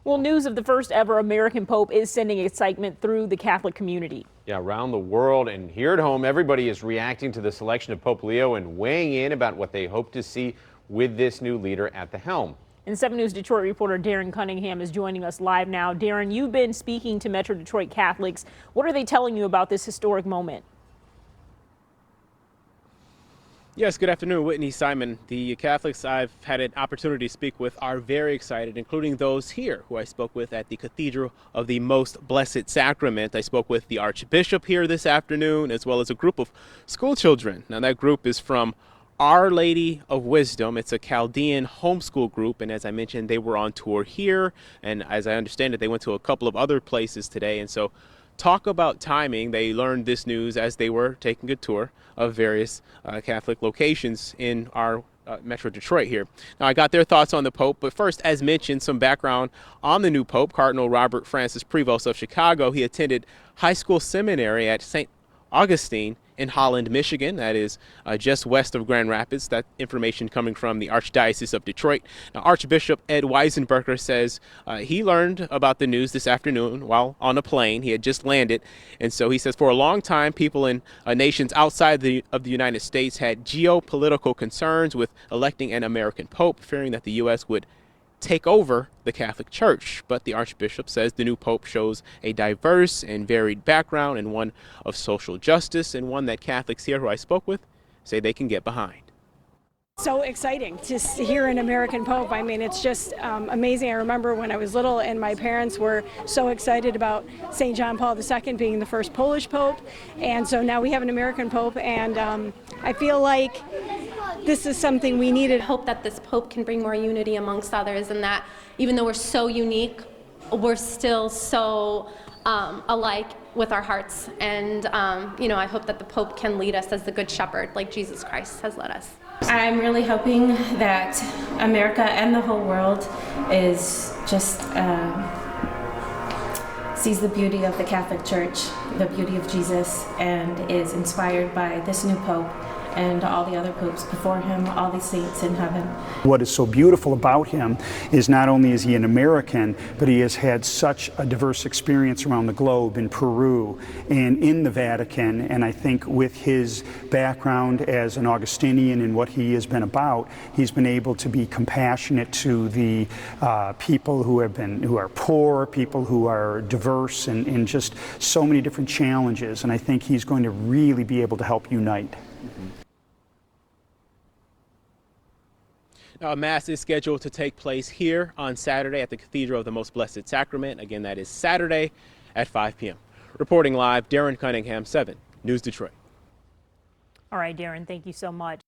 Well, news of the first ever American Pope is sending excitement through the Catholic community. Yeah, around the world and here at home, everybody is reacting to the selection of Pope Leo and weighing in about what they hope to see with this new leader at the helm. And 7 News Detroit reporter Darren Cunningham is joining us live now. Darren, you've been speaking to Metro Detroit Catholics. What are they telling you about this historic moment? Yes, good afternoon, Whitney, Simon. The Catholics I've had an opportunity to speak with are very excited, including those here who I spoke with at the Cathedral of the Most Blessed Sacrament. I spoke with the Archbishop here this afternoon, as well as a group of school children. Now, that group is from Our Lady of Wisdom. It's a Chaldean homeschool group, and as I mentioned, they were on tour here, and as I understand it, they went to a couple of other places today, and so talk about timing. They learned this news as they were taking a tour of various Catholic locations in our Metro Detroit here. Now, I got their thoughts on the Pope, but first, as mentioned, some background on the new Pope, Cardinal Robert Francis Prevost of Chicago. He attended high school seminary at St. Augustine in Holland, Michigan. That is just west of Grand Rapids. That information coming from the Archdiocese of Detroit. Now, Archbishop Ed Weisenberger says he learned about the news this afternoon while on a plane. He had just landed. And so he says for a long time, people in nations outside of the United States had geopolitical concerns with electing an American pope, fearing that the U.S. would take over the Catholic Church. But the Archbishop says the new Pope shows a diverse and varied background, and one of social justice, and one that Catholics here who I spoke with say they can get behind. So exciting to hear an American Pope. I mean, it's just amazing. I remember when I was little and my parents were so excited about St. John Paul II being the first Polish Pope, and so now we have an American Pope, and I feel like this is something we needed. I hope that this Pope can bring more unity amongst others, and that even though we're so unique, we're still so alike with our hearts. And I hope that the Pope can lead us as the Good Shepherd, like Jesus Christ has led us. I'm really hoping that America and the whole world is just sees the beauty of the Catholic Church, the beauty of Jesus, and is inspired by this new Pope and all the other popes before him, all these saints in heaven. What is so beautiful about him is not only is he an American, but he has had such a diverse experience around the globe, in Peru and in the Vatican, and I think with his background as an Augustinian and what he has been about, he's been able to be compassionate to the people who are poor, people who are diverse, and just so many different challenges, and I think he's going to really be able to help unite. Now, a Mass is scheduled to take place here on Saturday at the Cathedral of the Most Blessed Sacrament. Again, that is Saturday at 5 p.m. Reporting live, Darren Cunningham, 7 News Detroit. All right, Darren, thank you so much.